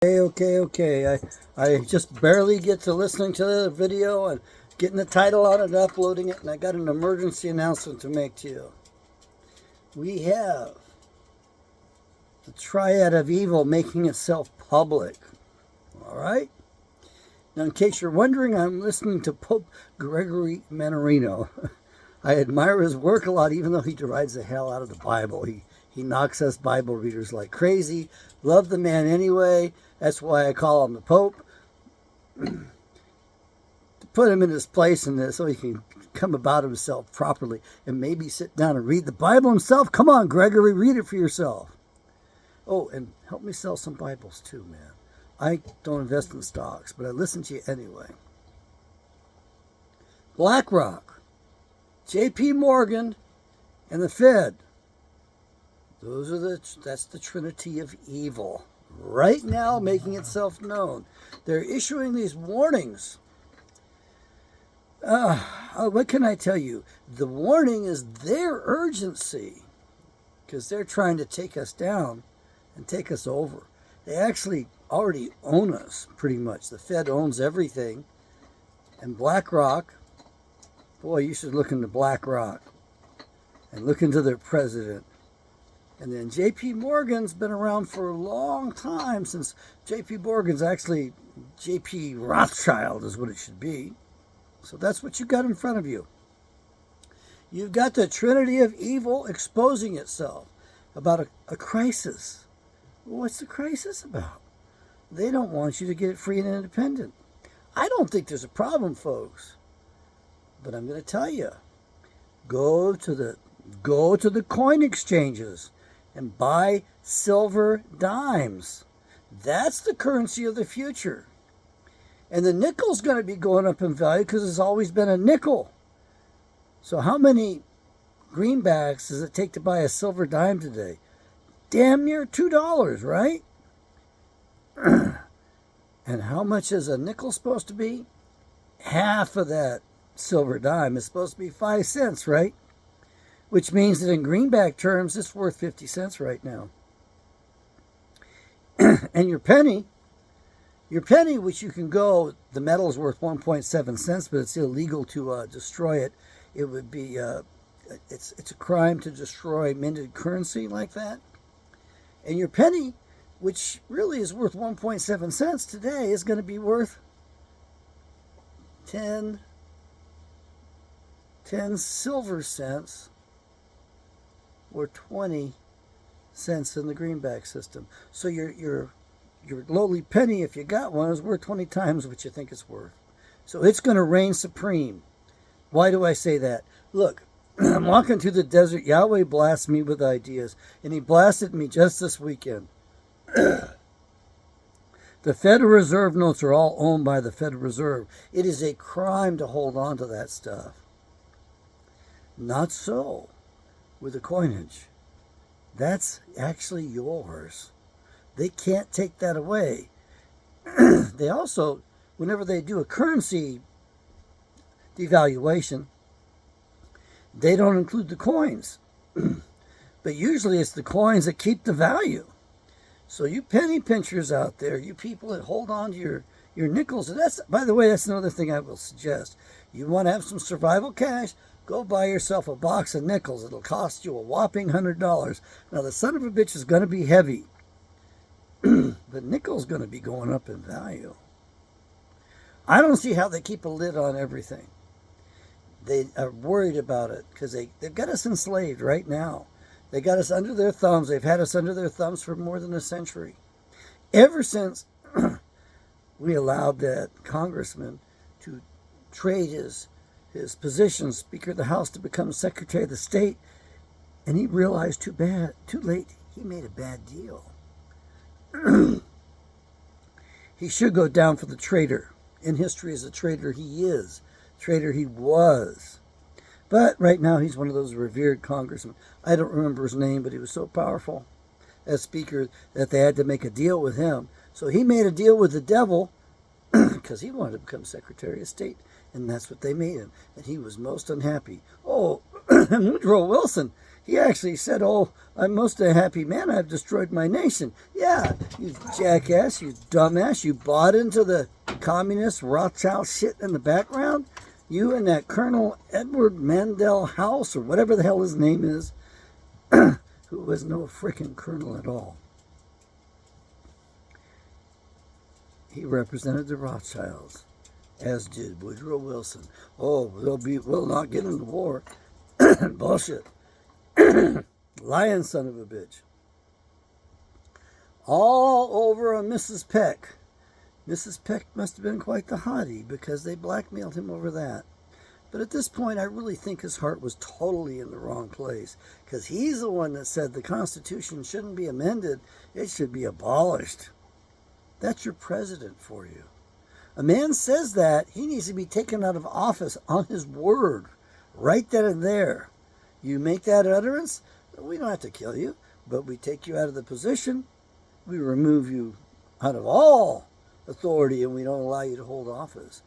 Okay. I just barely get to listening to the video and getting the title on it and uploading it, and I got an emergency announcement to make to you. We have the triad of evil making itself public. All right? Now, in case you're wondering, I'm listening to Pope Gregory Mannarino. I admire his work a lot, even though he derides the hell out of the Bible. He knocks us Bible readers like crazy. Love the man anyway. That's why I call him the Pope. To put him in his place in this so he can come about himself properly and maybe sit down and read the Bible himself. Come on, Gregory, read it for yourself. Oh, and help me sell some Bibles too, man. I don't invest in stocks, but I listen to you anyway. BlackRock, JP Morgan, and the Fed. That's the Trinity of evil. Right now, making itself known. They're issuing these warnings. What can I tell you? The warning is their urgency, because they're trying to take us down and take us over. They actually already own us, pretty much. The Fed owns everything. And BlackRock, boy, you should look into BlackRock and look into their president. And then J.P. Morgan's been around for a long time, since J.P. Morgan's actually J.P. Rothschild is what it should be. So that's what you got in front of you. You've got the Trinity of evil exposing itself about a crisis. What's the crisis about? They don't want you to get free and independent. I don't think there's a problem, folks. But I'm going to tell you, go to the coin exchanges and buy silver dimes. That's the currency of the future. And the nickel's going to be going up in value because it's always been a nickel. So how many greenbacks does it take to buy a silver dime today? Damn near $2, right? And how much is a nickel supposed to be? Half of that silver dime is supposed to be 5 cents, right? Which means that in greenback terms, it's worth 50 cents right now. And your penny, which you can go, the metal is worth 1.7 cents, but it's illegal to destroy it. It would be, it's a crime to destroy minted currency like that. And your penny, which really is worth 1.7 cents today, is going to be worth 10 silver cents, or 20 cents in the greenback system. So your lowly penny, if you got one, is worth 20 times what you think it's worth. So it's going to reign supreme. Why do I say that? Look, I'm walking through the desert. Yahweh blasts me with ideas, and he blasted me just this weekend. The Federal Reserve notes are all owned by the Federal Reserve. It is a crime to hold on to that stuff. Not so with the coinage. That's actually yours. They can't take that away. They also, whenever they do a currency devaluation, they don't include the coins. But usually it's the coins that keep the value. So you penny pinchers out there, you people that hold on to your nickels, and that's, by the way, that's another thing I will suggest. You want to have some survival cash? Go buy yourself a box of nickels. It'll cost you a whopping $100. Now, the son of a bitch is going to be heavy. But nickel's going to be going up in value. I don't see how they keep a lid on everything. They are worried about it because they've got us enslaved right now. They got us under their thumbs. They've had us under their thumbs for more than a century. Ever since we allowed that congressman to trade his position, Speaker of the House, to become Secretary of the State, and he realized too late, he made a bad deal. He should go down for the traitor. In history as a traitor he is. Traitor he was. But right now he's one of those revered congressmen. I don't remember his name, but he was so powerful as Speaker that they had to make a deal with him. So he made a deal with the devil because he wanted to become Secretary of State. And that's what they made him. And he was most unhappy. Oh, Woodrow Wilson, He actually said, "Oh, I'm most a happy man. I've destroyed my nation." Yeah, you jackass, you dumbass. You bought into the communist Rothschild shit in the background. You and that Colonel Edward Mandel House, or whatever the hell his name is, who was no frickin' colonel at all. He represented the Rothschilds, as did Woodrow Wilson. Oh, we'll not get into war. Bullshit. Lying son of a bitch. All over on Mrs. Peck. Mrs. Peck must have been quite the hottie because they blackmailed him over that. But at this point, I really think his heart was totally in the wrong place, because he's the one that said the Constitution shouldn't be amended, it should be abolished. That's your president for you. A man says that, he needs to be taken out of office on his word, right then and there. You make that utterance, we don't have to kill you, but we take you out of the position, we remove you out of all authority, and we don't allow you to hold office.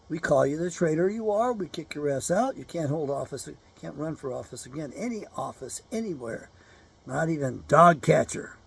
We call you the traitor you are, we kick your ass out, you can't hold office, you can't run for office again, any office, anywhere, not even dog catcher.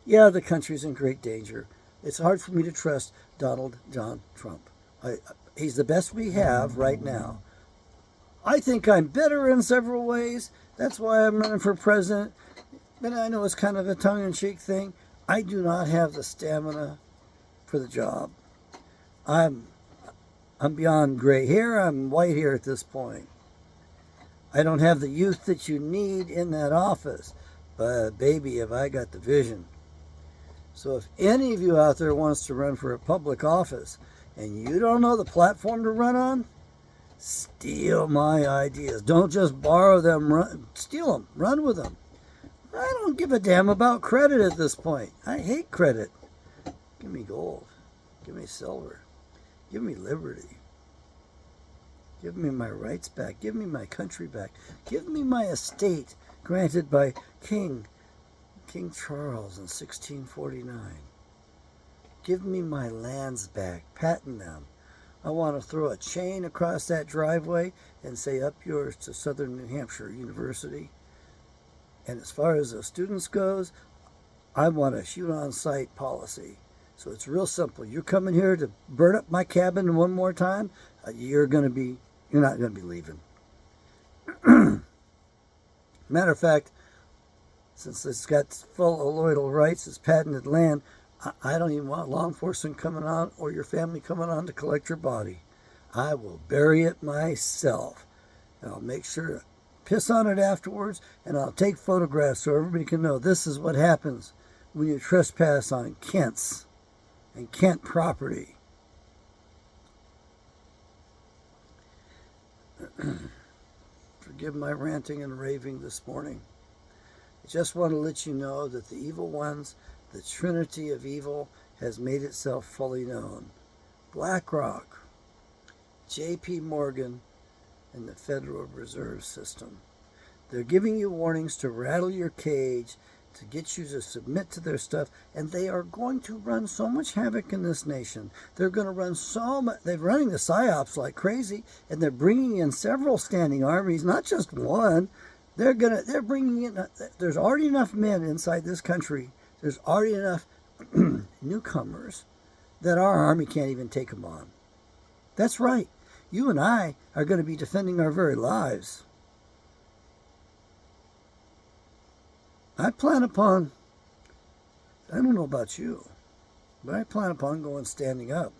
Yeah, the country's in great danger. It's hard for me to trust Donald John Trump. He's the best we have right now. I think I'm better in several ways. That's why I'm running for president. But I know it's kind of a tongue-in-cheek thing. I do not have the stamina for the job. I'm beyond gray hair. I'm white hair at this point. I don't have the youth that you need in that office. But baby, have I got the vision. So if any of you out there wants to run for a public office and you don't know the platform to run on, steal my ideas. Don't just borrow them, steal them, run with them. I don't give a damn about credit at this point. I hate credit. Give me gold. Give me silver. Give me liberty. Give me my rights back. Give me my country back. Give me my estate granted by King Charles in 1649. Give me my lands back. Patent them. I want to throw a chain across that driveway and say, up yours to Southern New Hampshire University. And as far as the students goes, I want a shoot-on-sight policy. So it's real simple. You're coming here to burn up my cabin one more time, you're not going to be leaving. Matter of fact, since it's got full alloidal rights, it's patented land, I don't even want law enforcement coming on or your family coming on to collect your body. I will bury it myself. And I'll make sure to piss on it afterwards, and I'll take photographs so everybody can know this is what happens when you trespass on Kent's and Kent property. Forgive my ranting and raving this morning. I just want to let you know that the evil ones, the Trinity of evil, has made itself fully known. BlackRock, J.P. Morgan, and the Federal Reserve System. They're giving you warnings to rattle your cage, to get you to submit to their stuff, and they are going to run so much havoc in this nation. They're going to run so much. They're running the psyops like crazy, and they're bringing in several standing armies, not just one. They're bringing in. There's already enough men inside this country. There's already enough newcomers that our army can't even take them on. That's right. You and I are going to be defending our very lives. I plan upon, I don't know about you, but I plan upon going standing up.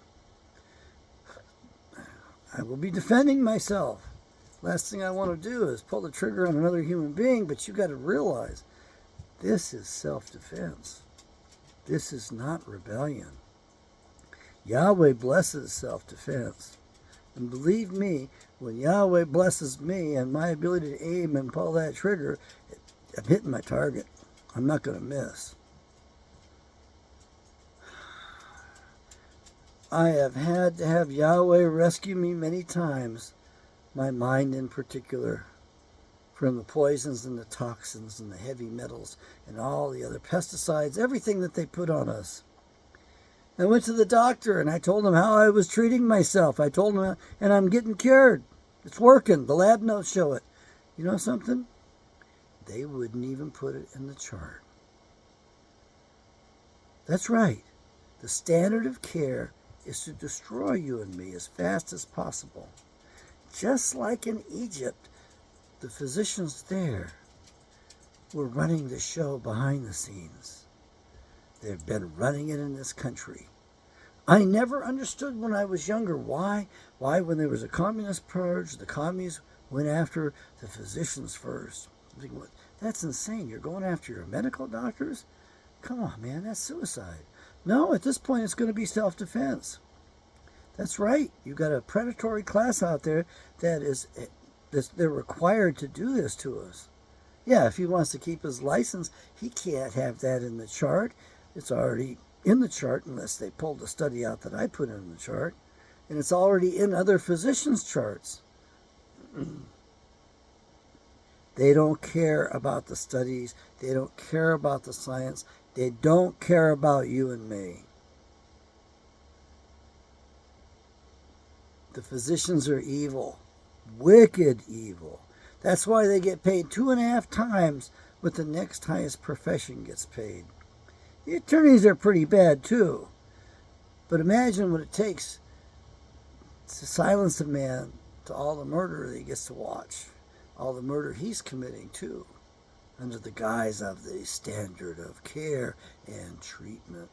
I will be defending myself. Last thing I want to do is pull the trigger on another human being, but you got to realize this is self-defense. This is not rebellion. Yahweh blesses self-defense. And believe me, when Yahweh blesses me and my ability to aim and pull that trigger, I'm hitting my target. I'm not going to miss. I have had to have Yahweh rescue me many times, my mind in particular, from the poisons and the toxins and the heavy metals and all the other pesticides, everything that they put on us. I went to the doctor and I told him how I was treating myself. I told him, and I'm getting cured. It's working. The lab notes show it. You know something? They wouldn't even put it in the chart. That's right. The standard of care is to destroy you and me as fast as possible. Just like in Egypt, the physicians there were running the show behind the scenes. They've been running it in this country. I never understood when I was younger why when there was a communist purge, the commies went after the physicians first. That's insane. You're going after your medical doctors? Come on, man, that's suicide. No, at this point it's going to be self-defense. That's right. You've got a predatory class out there they're required to do this to us. Yeah, if he wants to keep his license, he can't have that in the chart. It's already in the chart unless they pulled the study out that I put in the chart. And it's already in other physicians' charts. They don't care about the studies. They don't care about the science. They don't care about you and me. The physicians are evil. Wicked evil. That's why they get paid 2.5 times what the next highest profession gets paid. The attorneys are pretty bad too. But imagine what it takes to silence a man to all the murder that he gets to watch. All the murder he's committing too, under the guise of the standard of care and treatment.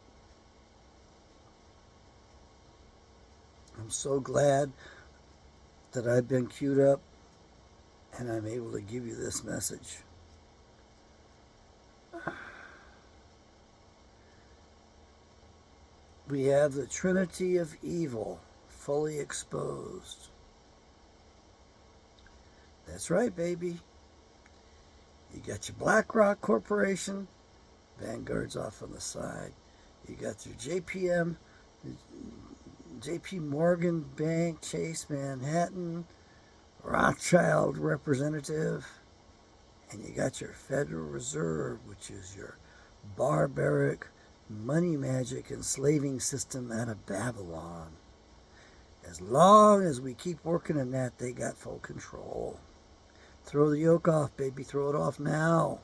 I'm so glad that I've been queued up and I'm able to give you this message. We have the Trinity of evil fully exposed. That's right, baby. You got your BlackRock Corporation, Vanguard's off on the side. You got your JP Morgan Bank, Chase Manhattan, Rothschild representative, and you got your Federal Reserve, which is your barbaric money magic enslaving system out of Babylon. As long as we keep working in that, they got full control. Throw the yoke off, baby. Throw it off now.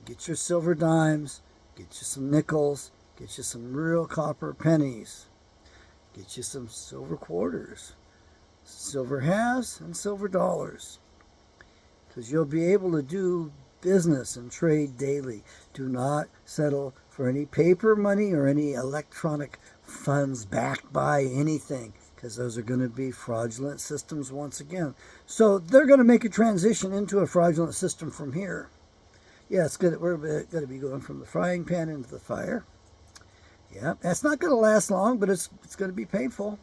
Get your silver dimes. Get you some nickels. Get you some real copper pennies. Get you some silver quarters. Silver halves and silver dollars. Because you'll be able to do business and trade daily. Do not settle for any paper money or any electronic funds backed by anything, because those are going to be fraudulent systems once again. So they're going to make a transition into a fraudulent system from here. Yeah, it's good. We're going to be going from the frying pan into the fire. Yeah, that's not going to last long, but it's going to be painful.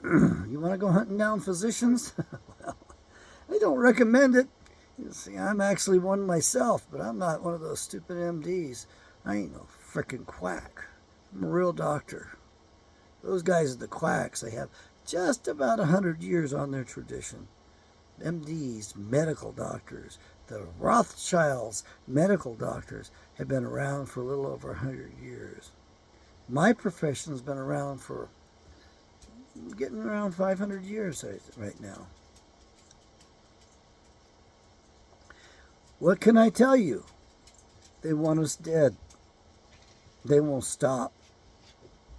You want to go hunting down physicians? Well, I don't recommend it. You see, I'm actually one myself, but I'm not one of those stupid MDs. I ain't no frickin' quack. I'm a real doctor. Those guys are the quacks. They have just about 100 years on their tradition. MDs, medical doctors, the Rothschilds, medical doctors, have been around for a little over 100 years. My profession's been around for getting around 500 years right now. What can I tell you? They want us dead. They won't stop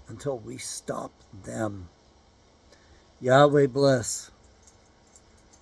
until we stop them. Yahweh bless.